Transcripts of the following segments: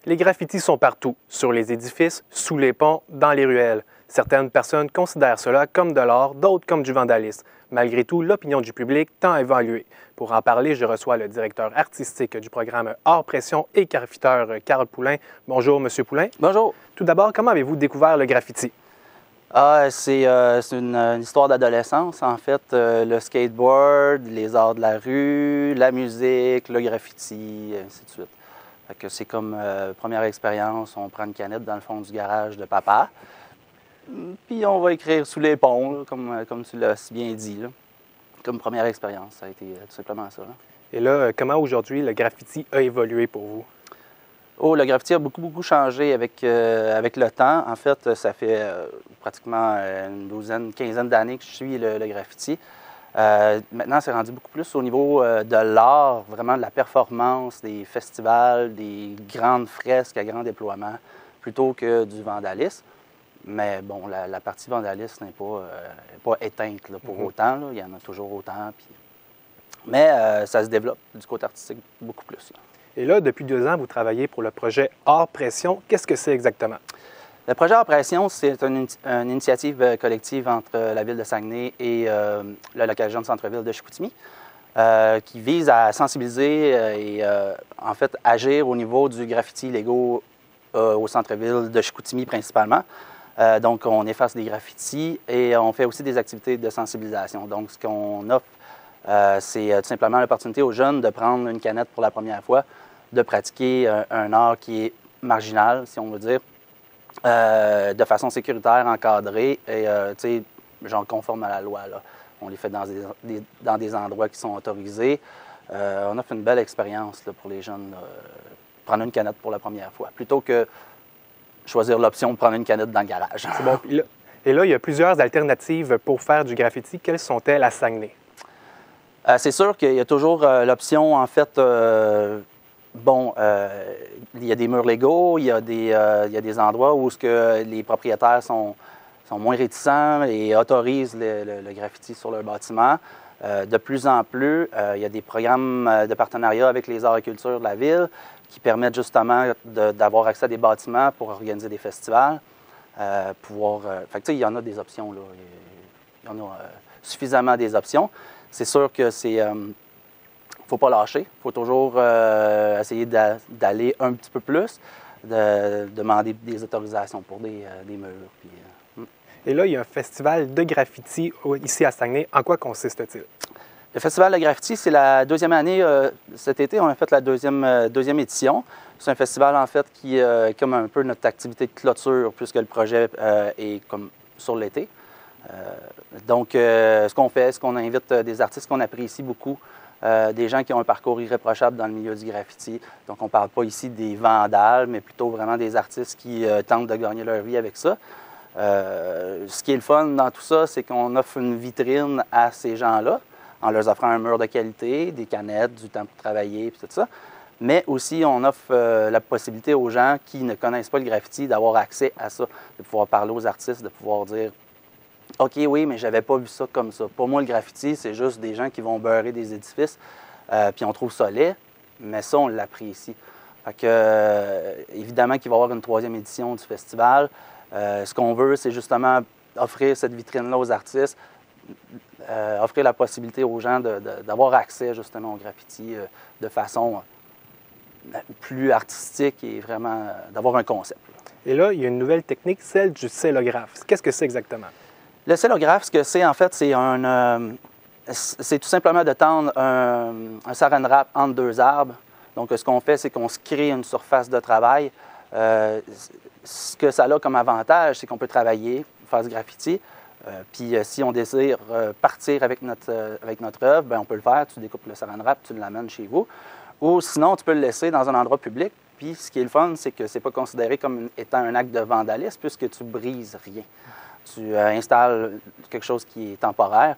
Les graffitis sont partout, sur les édifices, sous les ponts, dans les ruelles. Certaines personnes considèrent cela comme de l'art, d'autres comme du vandalisme. Malgré tout, l'opinion du public tend à évoluer. Pour en parler, je reçois le directeur artistique du programme Art Pression et graffiteur Carl Poulain. Bonjour, Monsieur Poulain. Bonjour. Tout d'abord, comment avez-vous découvert le graffiti? C'est une histoire d'adolescence, en fait. Le skateboard, les arts de la rue, la musique, le graffiti, ainsi de suite. Fait que c'est comme première expérience, on prend une canette dans le fond du garage de papa, puis on va écrire sous les ponts, là, comme tu l'as si bien dit. Là. Comme première expérience, ça a été tout simplement ça. Là. Et là, comment aujourd'hui le graffiti a évolué pour vous? Oh, le graffiti a beaucoup changé avec le temps. En fait, ça fait pratiquement une quinzaine d'années que je suis le graffiti. Maintenant, c'est rendu beaucoup plus au niveau de l'art, vraiment de la performance, des festivals, des grandes fresques à grand déploiement, plutôt que du vandalisme. Mais bon, la partie vandalisme n'est pas éteinte là, pour autant. Là. Il y en a toujours autant. Mais ça se développe du côté artistique beaucoup plus. Là. Et là, depuis 2 ans, vous travaillez pour le projet Art Pression. Qu'est-ce que c'est exactement? Le projet Art Pression, c'est une initiative collective entre la Ville de Saguenay et le local jeune centre-ville de Chicoutimi qui vise à sensibiliser et en fait agir au niveau du graffiti illégaux au centre-ville de Chicoutimi principalement. Donc, on efface des graffitis et on fait aussi des activités de sensibilisation. Donc, ce qu'on offre, c'est tout simplement l'opportunité aux jeunes de prendre une canette pour la première fois, de pratiquer un art qui est marginal, si on veut dire, de façon sécuritaire, encadrée et, tu sais, genre conforme à la loi. Là. On les fait dans des endroits qui sont autorisés. On a fait une belle expérience là, pour les jeunes, prendre une canette pour la première fois, plutôt que choisir l'option de prendre une canette dans le garage. C'est bon. Et là, il y a plusieurs alternatives pour faire du graffiti. Quelles sont-elles à Saguenay? C'est sûr qu'il y a toujours l'option, en fait, il y a des murs légaux, il y a des endroits où les propriétaires sont moins réticents et autorisent le graffiti sur leur bâtiment. De plus en plus, il y a des programmes de partenariat avec les arts et cultures de la ville qui permettent justement d'avoir accès à des bâtiments pour organiser des festivals. Il y en a des options, là. Il y en a suffisamment des options. C'est sûr que faut pas lâcher. Il faut toujours essayer d'aller un petit peu plus, de demander des autorisations pour des murs. Et là, il y a un festival de graffiti ici à Saguenay. En quoi consiste-t-il? Le festival de graffiti, c'est la 2e année. Cet été, on a fait la deuxième édition. C'est un festival, en fait, qui est comme un peu notre activité de clôture, puisque le projet est comme sur l'été. Ce qu'on fait, c'est qu'on invite des artistes qu'on apprécie beaucoup, des gens qui ont un parcours irréprochable dans le milieu du graffiti. Donc, on ne parle pas ici des vandales, mais plutôt vraiment des artistes qui tentent de gagner leur vie avec ça. Ce qui est le fun dans tout ça, c'est qu'on offre une vitrine à ces gens-là, en leur offrant un mur de qualité, des canettes, du temps pour travailler, puis tout ça. Mais aussi, on offre la possibilité aux gens qui ne connaissent pas le graffiti d'avoir accès à ça, de pouvoir parler aux artistes, de pouvoir dire « OK, oui, mais j'avais pas vu ça comme ça. Pour moi, le graffiti, c'est juste des gens qui vont beurrer des édifices, puis on trouve ça laid, mais ça, on l'apprécie. » Fait que, évidemment qu'il va y avoir une 3e édition du festival. Ce qu'on veut, c'est justement offrir cette vitrine-là aux artistes, offrir la possibilité aux gens d'avoir accès justement au graffiti de façon plus artistique et vraiment d'avoir un concept. Et là, il y a une nouvelle technique, celle du cellographe. Qu'est-ce que c'est exactement? Le cellographe, ce que c'est en fait, c'est tout simplement de tendre un saran wrap entre 2 arbres. Donc, ce qu'on fait, c'est qu'on se crée une surface de travail. Ce que ça a comme avantage, c'est qu'on peut travailler, faire du graffiti. Puis si on désire partir avec notre œuvre, bien, on peut le faire. Tu découpes le saran wrap, tu l'amènes chez vous. Ou sinon, tu peux le laisser dans un endroit public. Puis ce qui est le fun, c'est que ce n'est pas considéré comme étant un acte de vandalisme puisque tu brises rien. Tu installes quelque chose qui est temporaire.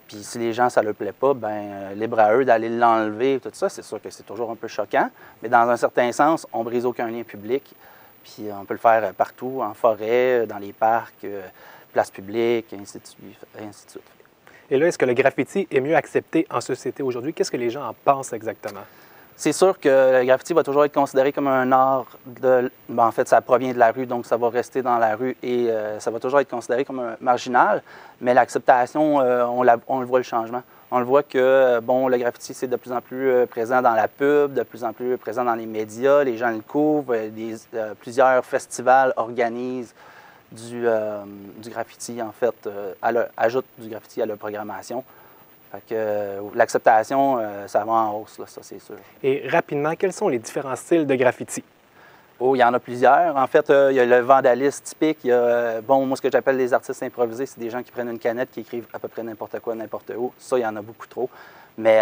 Puis si les gens, ça ne leur plaît pas, bien, libre à eux d'aller l'enlever, tout ça. C'est sûr que c'est toujours un peu choquant. Mais dans un certain sens, on ne brise aucun lien public. Puis on peut le faire partout, en forêt, dans les parcs, places publiques, et ainsi de suite. Et là, est-ce que le graffiti est mieux accepté en société aujourd'hui? Qu'est-ce que les gens en pensent exactement? C'est sûr que le graffiti va toujours être considéré comme un art en fait, ça provient de la rue, donc ça va rester dans la rue et ça va toujours être considéré comme un marginal. Mais l'acceptation, on le voit le changement. On le voit que, bon, le graffiti, c'est de plus en plus présent dans la pub, de plus en plus présent dans les médias, les gens le couvrent, plusieurs festivals organisent du graffiti, en fait, ajoutent du graffiti à leur programmation. Fait que l'acceptation, ça va en hausse, là, ça c'est sûr. Et rapidement, quels sont les différents styles de graffiti? Oh, il y en a plusieurs. En fait, il y a le vandalisme typique. Il y a, bon, moi, ce que j'appelle les artistes improvisés, c'est des gens qui prennent une canette, qui écrivent à peu près n'importe quoi, n'importe où. Ça, il y en a beaucoup trop. Mais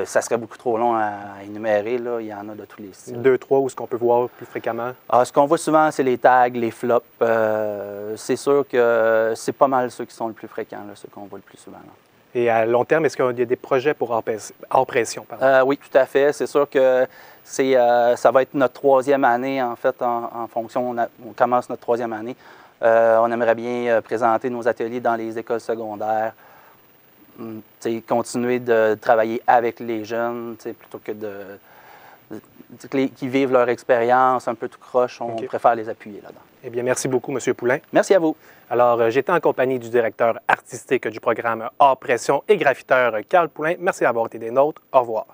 ça serait beaucoup trop long à énumérer, là. Il y en a de tous les styles. 2, 3, où ce qu'on peut voir plus fréquemment? Ce qu'on voit souvent, c'est les tags, les flops. C'est sûr que c'est pas mal ceux qui sont le plus fréquents, là, ceux qu'on voit le plus souvent, là. Et à long terme, est-ce qu'il y a des projets pour hors pression? Oui, tout à fait. C'est sûr que ça va être notre 3e année, en fait, en fonction. On commence notre 3e année. On aimerait bien présenter nos ateliers dans les écoles secondaires, continuer de travailler avec les jeunes, plutôt que qui vivent leur expérience un peu tout croche. On préfère les appuyer là-dedans. Eh bien, merci beaucoup, M. Poulain. Merci à vous. Alors, j'étais en compagnie du directeur artistique du programme Hors pression et graffiteur Carl Poulain. Merci d'avoir été des nôtres. Au revoir.